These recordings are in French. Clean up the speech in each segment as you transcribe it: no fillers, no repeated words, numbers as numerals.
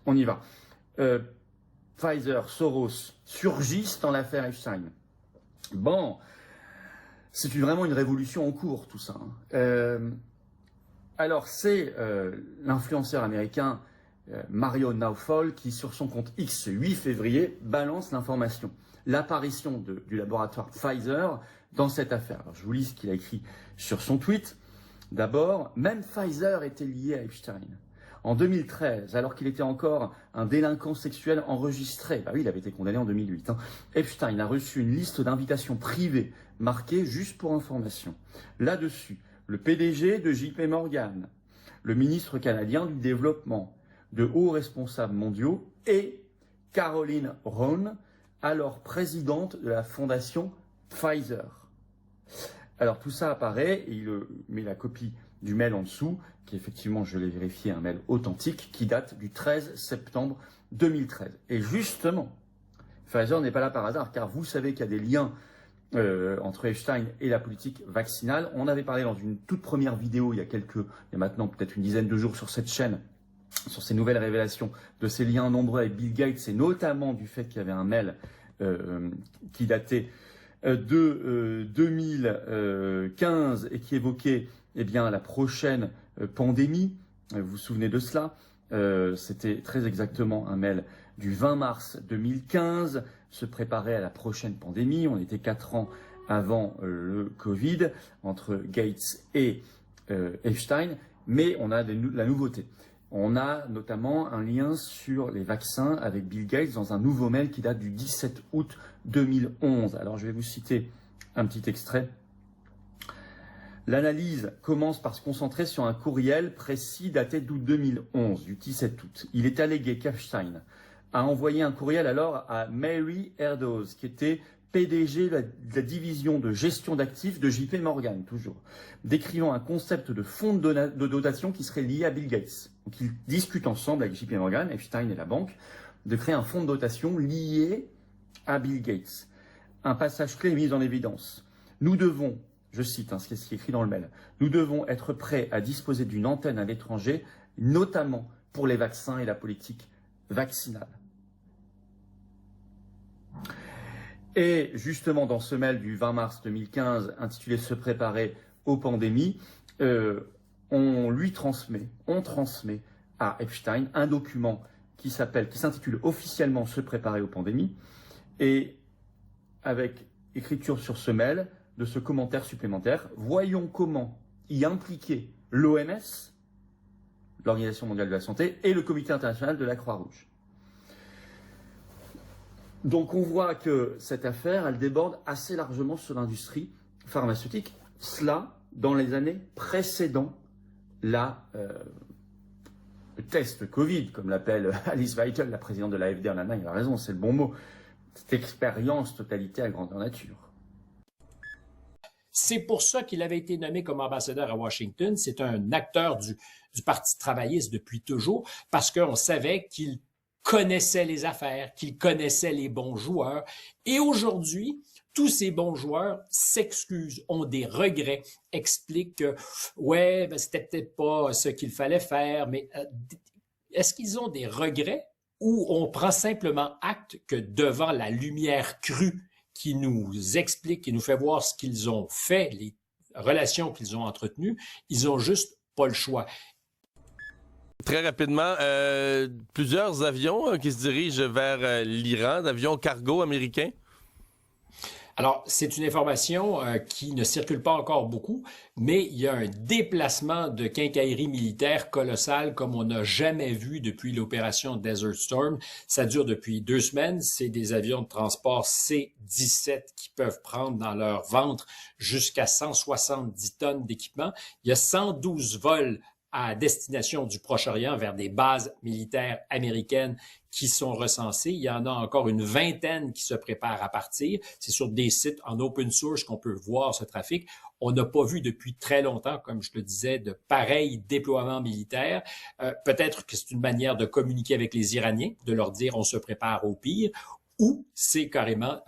On y va. Pfizer, Soros surgissent dans l'affaire Epstein. Bon, c'est vraiment une révolution en cours, tout ça. Alors, c'est l'influenceur américain Mario Nawfal qui, sur son compte X, 8 février, balance l'information. L'apparition du laboratoire Pfizer dans cette affaire. Alors, je vous lis ce qu'il a écrit sur son tweet. D'abord, même Pfizer était lié à Epstein. En 2013, alors qu'il était encore un délinquant sexuel enregistré, bah oui, il avait été condamné en 2008, Epstein a reçu une liste d'invitations privées marquée juste pour information. Là-dessus, le PDG de JP Morgan, le ministre canadien du Développement, de hauts responsables mondiaux et Caroline Rohn, alors présidente de la fondation Pfizer. Alors tout ça apparaît et il met la copie du mail en dessous, qui effectivement, je l'ai vérifié, un mail authentique qui date du 13 septembre 2013. Et justement, Pfizer n'est pas là par hasard, car vous savez qu'il y a des liens entre Epstein et la politique vaccinale. On avait parlé dans une toute première vidéo, il y a maintenant peut-être une dizaine de jours sur cette chaîne, sur ces nouvelles révélations de ces liens nombreux avec Bill Gates, et notamment du fait qu'il y avait un mail qui datait de 2015 et qui évoquait la prochaine pandémie. Vous vous souvenez de cela? C'était très exactement un mail du 20 mars 2015, se préparer à la prochaine pandémie. On était 4 ans avant le Covid, entre Gates et Epstein, mais on a la nouveauté. On a notamment un lien sur les vaccins avec Bill Gates dans un nouveau mail qui date du 17 août 2011. Alors je vais vous citer un petit extrait. L'analyse commence par se concentrer sur un courriel précis daté d'août 2011, du 17 août. Il est allégué qu'Epstein a envoyé un courriel alors à Mary Erdoes, qui était PDG de la division de gestion d'actifs de JP Morgan, toujours, décrivant un concept de fonds de dotation qui serait lié à Bill Gates. Donc ils discutent ensemble avec JP Morgan, Epstein et la banque, de créer un fonds de dotation lié à Bill Gates. Un passage clé est mis en évidence. Nous devons, je cite ce qui est écrit dans le mail, nous devons être prêts à disposer d'une antenne à l'étranger, notamment pour les vaccins et la politique vaccinale. Et justement, dans ce mail du 20 mars 2015, intitulé « Se préparer aux pandémies », on transmet à Epstein un document qui s'intitule officiellement « Se préparer aux pandémies », et avec écriture sur ce mail de ce commentaire supplémentaire, voyons comment y impliquer l'OMS, l'Organisation mondiale de la santé, et le Comité international de la Croix-Rouge. Donc on voit que cette affaire, elle déborde assez largement sur l'industrie pharmaceutique. Cela dans les années précédant le test Covid, comme l'appelle Alice Weidel, la présidente de l'AfD en Allemagne. Elle a raison, c'est le bon mot. Cette expérience totalité à grandeur nature. C'est pour ça qu'il avait été nommé comme ambassadeur à Washington. C'est un acteur du Parti travailliste depuis toujours, parce qu'on savait qu'il connaissait les affaires, qu'il connaissait les bons joueurs. Et aujourd'hui, tous ces bons joueurs s'excusent, ont des regrets, expliquent que ouais, c'était peut-être pas ce qu'il fallait faire, mais est-ce qu'ils ont des regrets ou on prend simplement acte que devant la lumière crue qui nous explique, qui nous fait voir ce qu'ils ont fait, les relations qu'ils ont entretenues, ils ont juste pas le choix. Très rapidement, plusieurs avions qui se dirigent vers l'Iran, d'avions cargo américains. Alors, c'est une information qui ne circule pas encore beaucoup, mais il y a un déplacement de quincaillerie militaire colossal comme on n'a jamais vu depuis l'opération Desert Storm. Ça dure depuis 2 semaines. C'est des avions de transport C-17 qui peuvent prendre dans leur ventre jusqu'à 170 tonnes d'équipement. Il y a 112 vols à destination du Proche-Orient vers des bases militaires américaines qui sont recensées. Il y en a encore une vingtaine qui se préparent à partir. C'est sur des sites en open source qu'on peut voir ce trafic. On n'a pas vu depuis très longtemps, comme je le disais, de pareils déploiements militaires. Peut-être que c'est une manière de communiquer avec les Iraniens, de leur dire on se prépare au pire, ou c'est carrément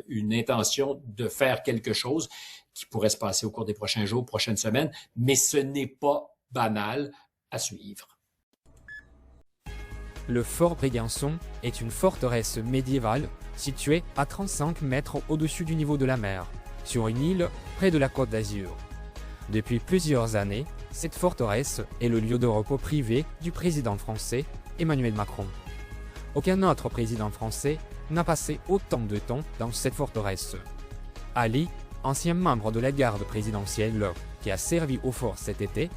une intention de faire quelque chose qui pourrait se passer au cours des prochains jours, prochaines semaines, mais ce n'est pas banal à suivre. Le fort Brégançon est une forteresse médiévale située à 35 mètres au-dessus du niveau de la mer, sur une île près de la Côte d'Azur. Depuis plusieurs années, cette forteresse est le lieu de repos privé du président français Emmanuel Macron. Aucun autre président français n'a passé autant de temps dans cette forteresse. Ali, ancien membre de la garde présidentielle qui a servi au fort cet été,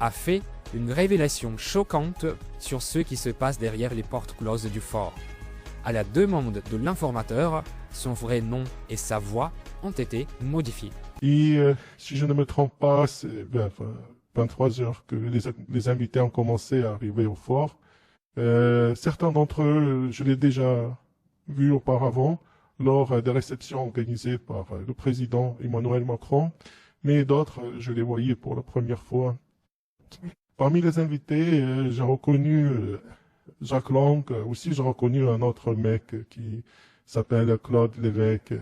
a fait une révélation choquante sur ce qui se passe derrière les portes closes du fort. À la demande de l'informateur, son vrai nom et sa voix ont été modifiés. Et si je ne me trompe pas, c'est 23 heures que les invités ont commencé à arriver au fort. Certains d'entre eux, je l'ai déjà vu auparavant lors des réceptions organisées par le président Emmanuel Macron, mais d'autres, je les voyais pour la première fois. Parmi les invités, j'ai reconnu Jacques Lang, aussi j'ai reconnu un autre mec qui s'appelle Claude Lévesque.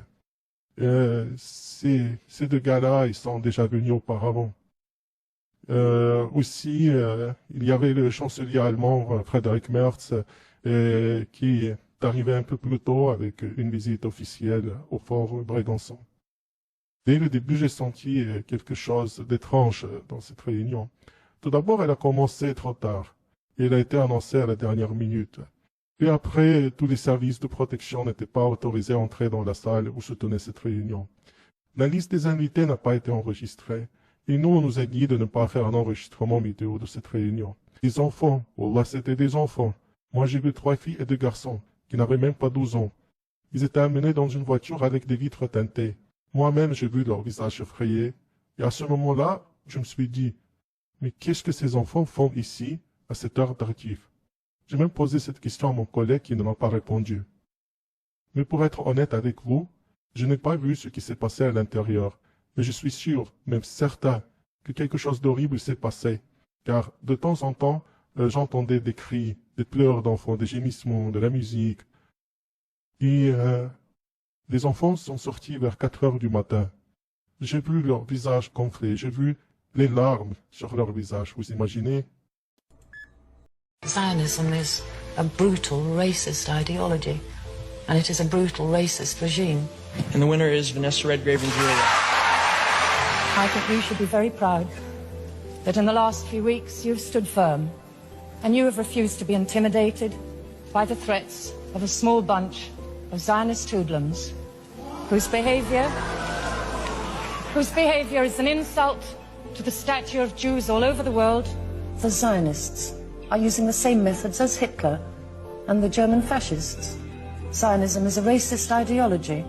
Ces deux gars-là, ils sont déjà venus auparavant. Aussi, il y avait le chancelier allemand Friedrich Merz qui est arrivé un peu plus tôt avec une visite officielle au fort Brégançon. Dès le début, j'ai senti quelque chose d'étrange dans cette réunion. Tout d'abord, elle a commencé trop tard et elle a été annoncée à la dernière minute. Puis après, tous les services de protection n'étaient pas autorisés à entrer dans la salle où se tenait cette réunion. La liste des invités n'a pas été enregistrée. Et nous, on nous a dit de ne pas faire un enregistrement vidéo de cette réunion. Des enfants, wallah, c'était des enfants. Moi, j'ai vu 3 filles et 2 garçons, qui n'avaient même pas 12 ans. Ils étaient amenés dans une voiture avec des vitres teintées. Moi-même, j'ai vu leur visage effrayé. Et à ce moment-là, je me suis dit, mais qu'est-ce que ces enfants font ici, à cette heure tardive? J'ai même posé cette question à mon collègue qui ne m'a pas répondu. Mais pour être honnête avec vous, je n'ai pas vu ce qui s'est passé à l'intérieur. Mais je suis sûr, même certain, que quelque chose d'horrible s'est passé, car de temps en temps, j'entendais des cris, des pleurs d'enfants, des gémissements, de la musique. Et les enfants sont sortis vers 4 heures du matin. J'ai vu leur visage gonflé, j'ai vu les larmes sur leur visage, vous imaginez? Zionism is a brutal racist ideology, and it is a brutal racist regime. And the winner is Vanessa Redgrave and Julia. I think you should be very proud that in the last few weeks you've stood firm and you have refused to be intimidated by the threats of a small bunch of Zionist hoodlums whose behavior is an insult to the stature of Jews all over the world. The Zionists are using the same methods as Hitler and the German fascists. Zionism is a racist ideology,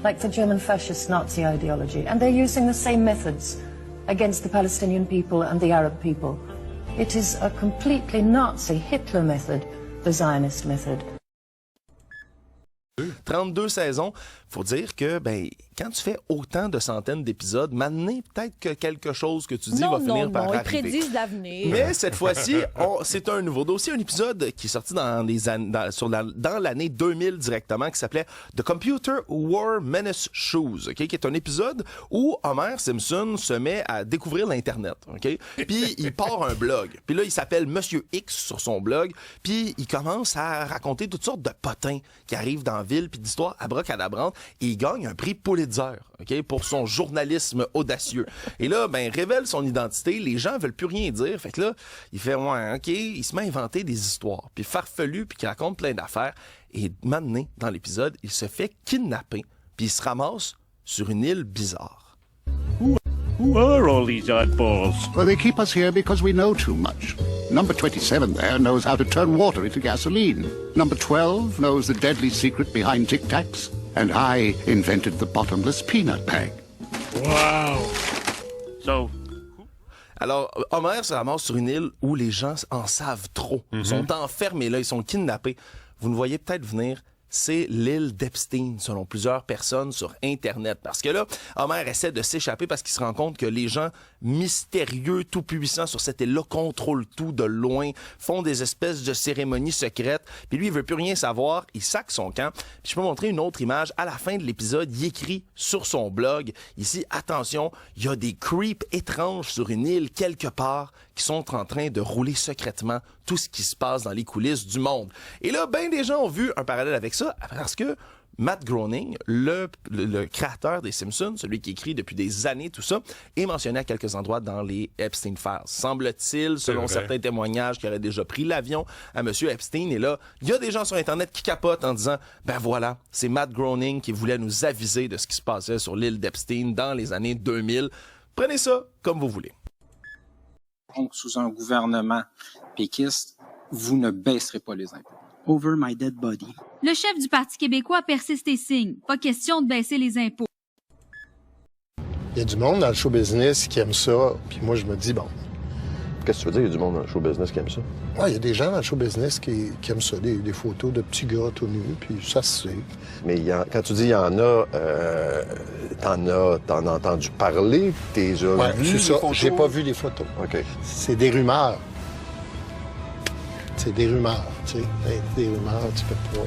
like the German fascist Nazi ideology, and they're using the same methods against the Palestinian people and the Arab people. It is a completely Nazi Hitler method, the Zionist method. 32 saisons, faut dire que quand tu fais autant de centaines d'épisodes, maintenant peut-être que quelque chose que tu dis va finir par arriver. Ils prédisent l'avenir. Mais cette fois-ci, c'est un nouveau dossier, un épisode qui est sorti dans l'année 2000 directement, qui s'appelait The Computer Wore Menace Shoes, qui est un épisode où Homer Simpson se met à découvrir l'Internet, puis il part un blog, puis là il s'appelle Monsieur X sur son blog, puis il commence à raconter toutes sortes de potins qui arrivent dans la ville, puis d'histoires abracadabrantes, et il gagne un prix Pulitzer, pour son journalisme audacieux. Et là, révèle son identité, les gens veulent plus rien dire, fait que là, il fait, il se met à inventer des histoires, puis farfelu, puis qui raconte plein d'affaires, et maintenant, dans l'épisode, il se fait kidnapper, puis il se ramasse sur une île bizarre. Who are all these oddballs? Well, they keep us here because we know too much. Number 27 there knows how to turn water into gasoline. Number 12 knows the deadly secret behind Tic Tacs. And I invented the bottomless peanut bag. Wow! So... Alors, Homer se ramasse sur une île où les gens en savent trop. Ils sont enfermés là, ils sont kidnappés. Vous le voyez peut-être venir, c'est l'île d'Epstein, selon plusieurs personnes sur Internet. Parce que là, Homer essaie de s'échapper parce qu'il se rend compte que les gens mystérieux, tout puissants sur cette île-là contrôlent tout de loin, font des espèces de cérémonies secrètes. Puis lui, il veut plus rien savoir, il sac son camp. Puis je peux montrer une autre image. À la fin de l'épisode, il écrit sur son blog, ici, attention, il y a des creeps étranges sur une île quelque part qui sont en train de rouler secrètement tout ce qui se passe dans les coulisses du monde. Et là, ben des gens ont vu un parallèle avec ça parce que Matt Groening, le créateur des Simpsons, celui qui écrit depuis des années tout ça, est mentionné à quelques endroits dans les Epstein Files. Semble-t-il, selon certains témoignages, qu'il aurait déjà pris l'avion à M. Epstein. Et là, il y a des gens sur Internet qui capotent en disant « Ben voilà, c'est Matt Groening qui voulait nous aviser de ce qui se passait sur l'île d'Epstein dans les années 2000. » Prenez ça comme vous voulez. Donc, sous un gouvernement péquiste, vous ne baisserez pas les impôts. Over my dead body. Le chef du Parti québécois persiste et signe. Pas question de baisser les impôts. Il y a du monde dans le show business qui aime ça, puis moi je me dis, bon... Qu'est-ce que tu veux dire, il y a du monde dans le show business qui aime ça? Ouais, il y a des gens dans le show business qui aiment ça, des photos de petits gars tout nus, puis ça se sait. Mais quand tu dis il y en a, t'en as entendu parler, t'es déjà vu c'est ça, j'ai pas vu les photos. OK. C'est des rumeurs. C'est des rumeurs, tu sais. Des rumeurs, tu peux pas...